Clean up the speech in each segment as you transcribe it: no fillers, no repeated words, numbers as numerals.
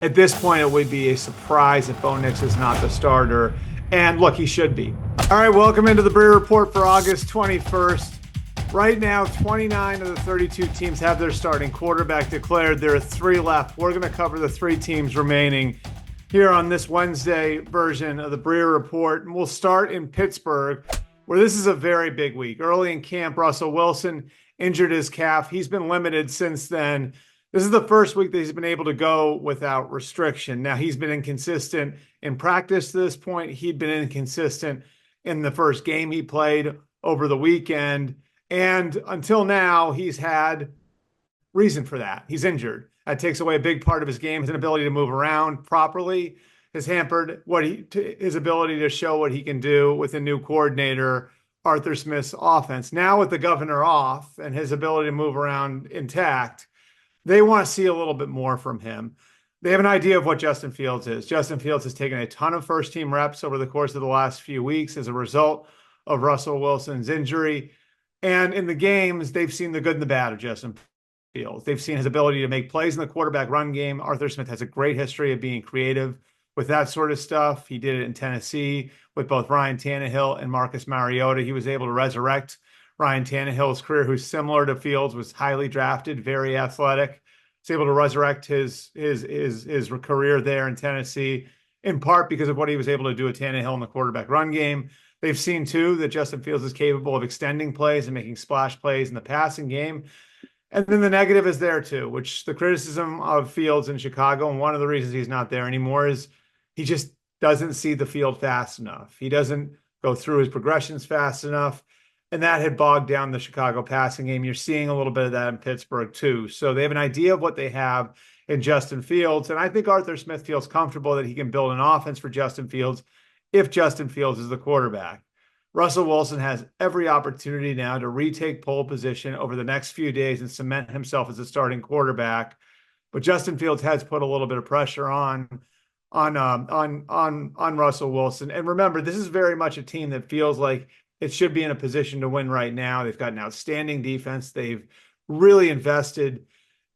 At this point, it would be a surprise if Bo Nix is not the starter. And look, he should be. All right, welcome into the Breer Report for August 21st. Right now, 29 of the 32 teams have their starting quarterback declared. There are 3 left. We're going to cover the 3 teams remaining here on this Wednesday version of the Breer Report. And we'll start in Pittsburgh, where this is a very big week. Early in camp, Russell Wilson injured his calf. He's been limited since then. This is the first week that he's been able to go without restriction. Now, he's been inconsistent in practice to this point. He'd been inconsistent in the first game he played over the weekend. And until now, he's had reason for that. He's injured. That takes away a big part of his game. His inability to move around properly has hampered his ability to show what he can do with a new coordinator, Arthur Smith's offense. Now with the governor off and his ability to move around intact, they want to see a little bit more from him. They have an idea of what Justin Fields is. Justin Fields has taken a ton of first-team reps over the course of the last few weeks as a result of Russell Wilson's injury. And in the games, they've seen the good and the bad of Justin Fields. They've seen his ability to make plays in the quarterback run game. Arthur Smith has a great history of being creative with that sort of stuff. He did it in Tennessee with both Ryan Tannehill and Marcus Mariota. He was able to resurrect Ryan Tannehill's career, who's similar to Fields, was highly drafted, very athletic. Was able to resurrect his career there in Tennessee, in part because of what he was able to do with Tannehill in the quarterback run game. They've seen, too, that Justin Fields is capable of extending plays and making splash plays in the passing game. And then the negative is there, too, which the criticism of Fields in Chicago, and one of the reasons he's not there anymore, is he just doesn't see the field fast enough. He doesn't go through his progressions fast enough. And that had bogged down the Chicago passing game. You're seeing a little bit of that in Pittsburgh, too. So they have an idea of what they have in Justin Fields. And I think Arthur Smith feels comfortable that he can build an offense for Justin Fields if Justin Fields is the quarterback. Russell Wilson has every opportunity now to retake pole position over the next few days and cement himself as a starting quarterback. But Justin Fields has put a little bit of pressure on Russell Wilson. And remember, this is very much a team that feels like it should be in a position to win right now. They've got an outstanding defense. They've really invested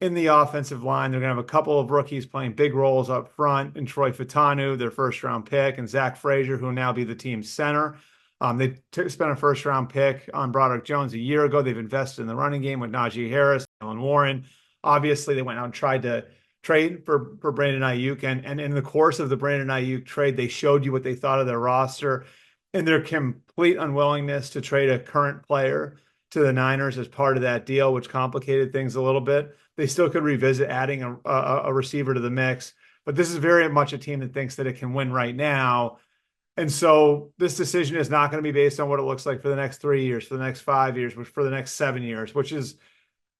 in the offensive line. They're going to have a couple of rookies playing big roles up front, and Troy Fautanu, their first-round pick, and Zach Frazier, who will now be the team's center. They spent a first-round pick on Broderick Jones a year ago. They've invested in the running game with Najee Harris, Alan Warren. Obviously, they went out and tried to trade for Brandon Ayuk, and in the course of the Brandon Ayuk trade, they showed you what they thought of their roster and their complete unwillingness to trade a current player to the Niners as part of that deal, which complicated things a little bit. They still could revisit adding a receiver to the mix, but this is very much a team that thinks that it can win right now. And so this decision is not going to be based on what it looks like for the next 3 years, for the next 5 years, which for the next 7 years, which is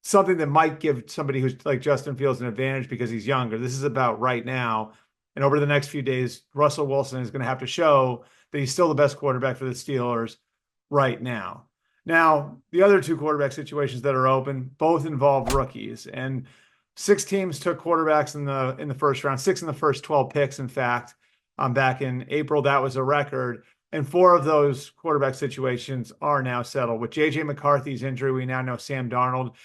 something that might give somebody who's like Justin Fields an advantage because he's younger. This is about right now. And over the next few days, Russell Wilson is going to have to show that he's still the best quarterback for the Steelers right now. Now, the other 2 quarterback situations that are open both involve rookies, and 6 teams took quarterbacks in the first round, 6 in the first 12 picks, in fact. Back in April, that was a record, and 4 of those quarterback situations are now settled. With J.J. McCarthy's injury, we now know Sam Darnold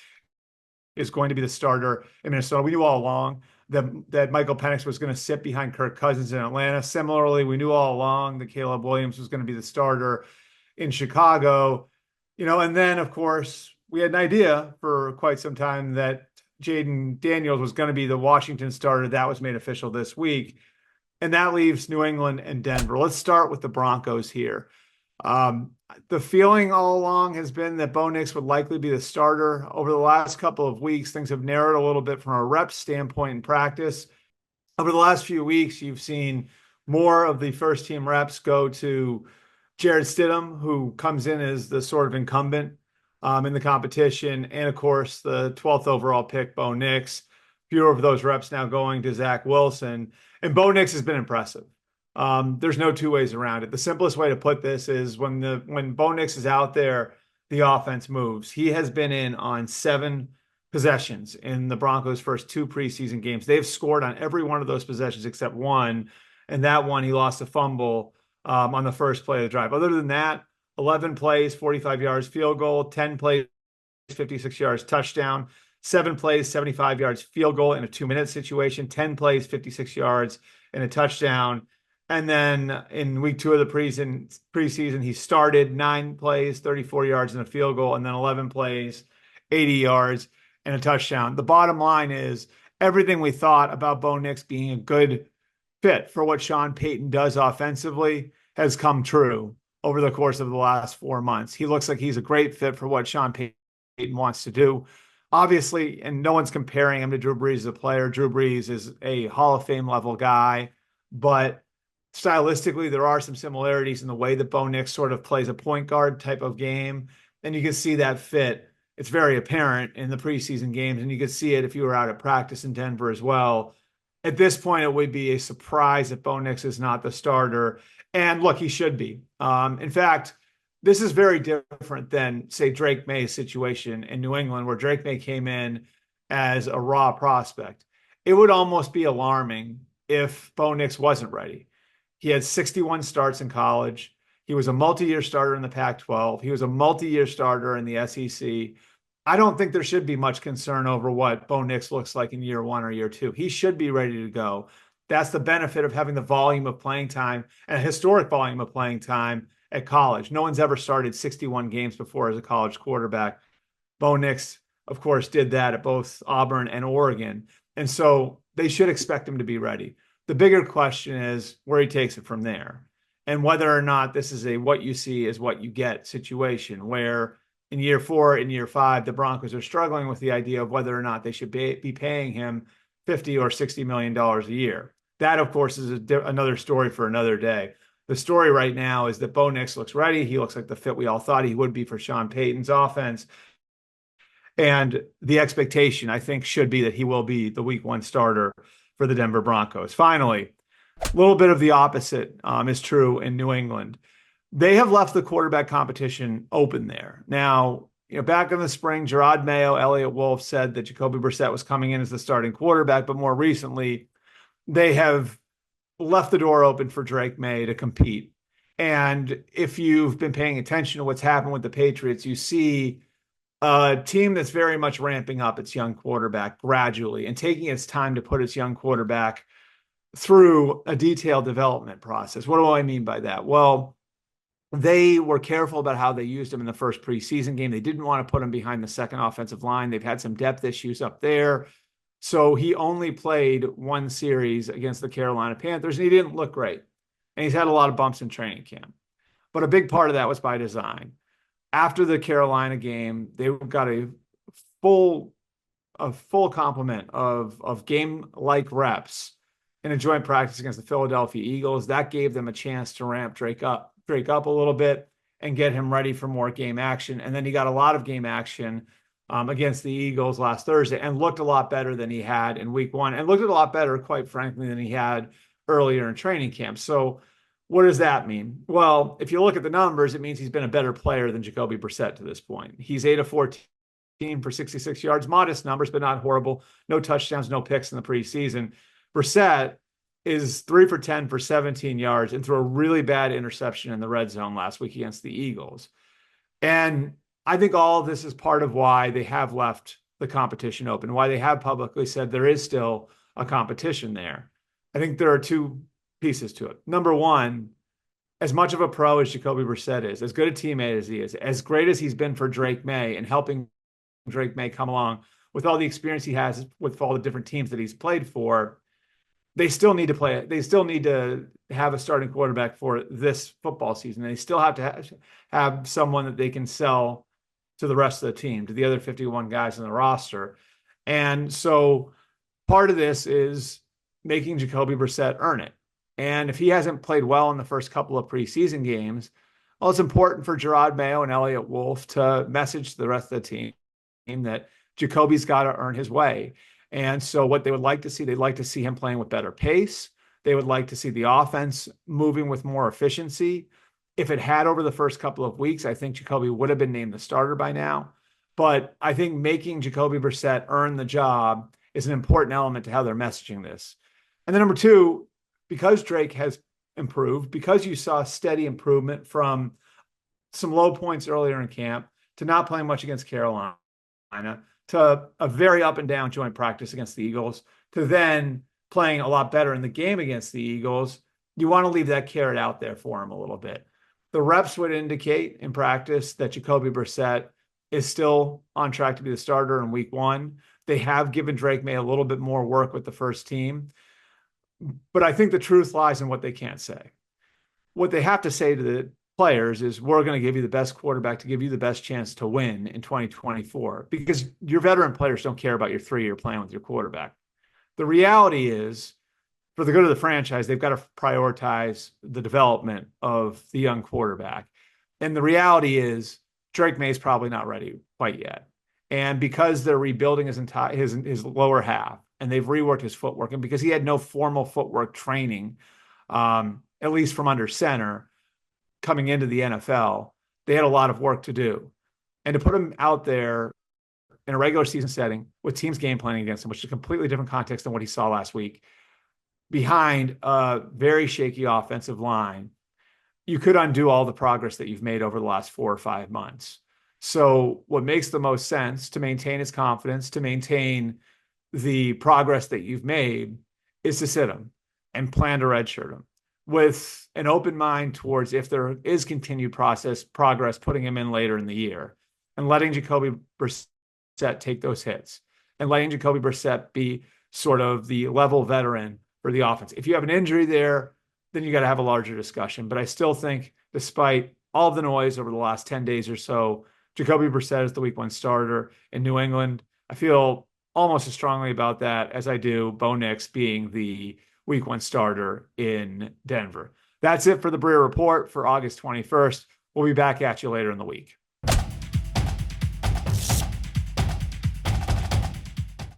is going to be the starter in Minnesota. We knew all along that Michael Penix was going to sit behind Kirk Cousins in Atlanta. Similarly, we knew all along that Caleb Williams was going to be the starter in Chicago. And then, of course, we had an idea for quite some time that Jaden Daniels was going to be the Washington starter. That was made official this week. And that leaves New England and Denver. Let's start with the Broncos here. The feeling all along has been that Bo Nix would likely be the starter. Over the last couple of weeks, things have narrowed a little bit from a rep standpoint in practice. Over the last few weeks, you've seen more of the first-team reps go to Jarrett Stidham, who comes in as the sort of incumbent in the competition, and, of course, the 12th overall pick, Bo Nix. Fewer of those reps now going to Zach Wilson. And Bo Nix has been impressive. There's no 2 ways around it. The simplest way to put this is when Bo Nix is out there, the offense moves. He has been in on 7 possessions in the Broncos' first 2 preseason games. They've scored on every one of those possessions except one, and that one he lost a fumble on the first play of the drive. Other than that, 11 plays, 45 yards, field goal, 10 plays, 56 yards, touchdown. 7 plays, 75 yards, field goal in a 2-minute situation, 10 plays, 56 yards, and a touchdown. And then in week 2 of the preseason, he started 9 plays, 34 yards, and a field goal, and then 11 plays, 80 yards, and a touchdown. The bottom line is everything we thought about Bo Nix being a good fit for what Sean Payton does offensively has come true over the course of the last 4 months. He looks like he's a great fit for what Sean Payton wants to do. Obviously, and no one's comparing him to Drew Brees as a player. Drew Brees is a Hall of Fame level guy, but stylistically, there are some similarities in the way that Bo Nix sort of plays a point guard type of game. And you can see that fit. It's very apparent in the preseason games, and you could see it if you were out at practice in Denver as well. At this point, it would be a surprise if Bo Nix is not the starter. And look, he should be. In fact, this is very different than, say, Drake Maye's situation in New England, where Drake Maye came in as a raw prospect. It would almost be alarming if Bo Nix wasn't ready. He had 61 starts in college. He was a multi-year starter in the Pac-12. He was a multi-year starter in the SEC. I don't think there should be much concern over what Bo Nix looks like in year 1 or year 2. He should be ready to go. That's the benefit of having the volume of playing time, and a historic volume of playing time at college. No one's ever started 61 games before as a college quarterback. Bo Nix, of course, did that at both Auburn and Oregon. And so they should expect him to be ready. The bigger question is where he takes it from there, and whether or not this is a what you see is what you get situation, where in year 4 and year 5, the Broncos are struggling with the idea of whether or not they should be paying him $50 or $60 million a year. That, of course, is another story for another day. The story right now is that Bo Nix looks ready. He looks like the fit we all thought he would be for Sean Payton's offense. And the expectation, I think, should be that he will be the week 1 starter for the Denver Broncos. Finally, a little bit of the opposite is true in New England. They have left the quarterback competition open there. Now, back in the spring, Gerard Mayo, Elliott Wolf said that Jacoby Brissett was coming in as the starting quarterback, but more recently, they have left the door open for Drake Maye to compete. And if you've been paying attention to what's happened with the Patriots, you see a team that's very much ramping up its young quarterback gradually and taking its time to put its young quarterback through a detailed development process. What do I mean by that? Well, they were careful about how they used him in the first preseason game. They didn't want to put him behind the second offensive line. They've had some depth issues up there. So he only played 1 series against the Carolina Panthers, and he didn't look great. And he's had a lot of bumps in training camp. But a big part of that was by design. After the Carolina game, they got a full complement of game-like reps in a joint practice against the Philadelphia Eagles. That gave them a chance to ramp Drake up a little bit and get him ready for more game action. And then he got a lot of game action against the Eagles last Thursday and looked a lot better than he had in week 1 and looked a lot better, quite frankly, than he had earlier in training camp. So what does that mean? Well, if you look at the numbers, it means he's been a better player than Jacoby Brissett to this point. He's 8 of 14 for 66 yards, modest numbers, but not horrible. No touchdowns, no picks in the preseason. Brissett is 3 for 10 for 17 yards and threw a really bad interception in the red zone last week against the Eagles. And I think all of this is part of why they have left the competition open, why they have publicly said there is still a competition there. I think there are 2 pieces to it. Number one, as much of a pro as Jacoby Brissett is, as good a teammate as he is, as great as he's been for Drake Maye and helping Drake Maye come along with all the experience he has with all the different teams that he's played for, they still need to play. They still need to have a starting quarterback for this football season. They still have to have someone that they can sell to the rest of the team, to the other 51 guys on the roster. And so part of this is making Jacoby Brissett earn it. And if he hasn't played well in the first couple of preseason games, well, it's important for Gerard Mayo and Elliott Wolf to message to the rest of the team that Jacoby's got to earn his way. And so what they would like to see, they'd like to see him playing with better pace. They would like to see the offense moving with more efficiency. If it had over the first couple of weeks, I think Jacoby would have been named the starter by now. But I think making Jacoby Brissett earn the job is an important element to how they're messaging this. And then number 2, because Drake has improved, because you saw steady improvement from some low points earlier in camp to not playing much against Carolina, to a very up and down joint practice against the Eagles to then playing a lot better in the game against the Eagles, you want to leave that carrot out there for him a little bit. The reps would indicate in practice that Jacoby Brissett is still on track to be the starter in week 1. They have given Drake Maye a little bit more work with the first team. But I think the truth lies in what they can't say. What they have to say to the players is, we're going to give you the best quarterback to give you the best chance to win in 2024, because your veteran players don't care about your 3-year plan with your quarterback. The reality is, for the good of the franchise, they've got to prioritize the development of the young quarterback. And the reality is, Drake Maye is probably not ready quite yet. And because they're rebuilding his lower half, and they've reworked his footwork, and because he had no formal footwork training, at least from under center, coming into the NFL, they had a lot of work to do. And to put him out there in a regular season setting with teams game planning against him, which is a completely different context than what he saw last week, behind a very shaky offensive line, you could undo all the progress that you've made over the last 4 or 5 months. So what makes the most sense to maintain his confidence, to maintain the progress that you've made, is to sit him and plan to redshirt him with an open mind towards, if there is continued progress, putting him in later in the year and letting Jacoby Brissett take those hits and letting Jacoby Brissett be sort of the level veteran for the offense. If you have an injury there, then you got to have a larger discussion. But I still think, despite all of the noise over the last 10 days or so, Jacoby Brissett is the week 1 starter in New England. I feel almost as strongly about that as I do Bo Nix being the week 1 starter in Denver. That's it for the Breer Report for August 21st. We'll be back at you later in the week.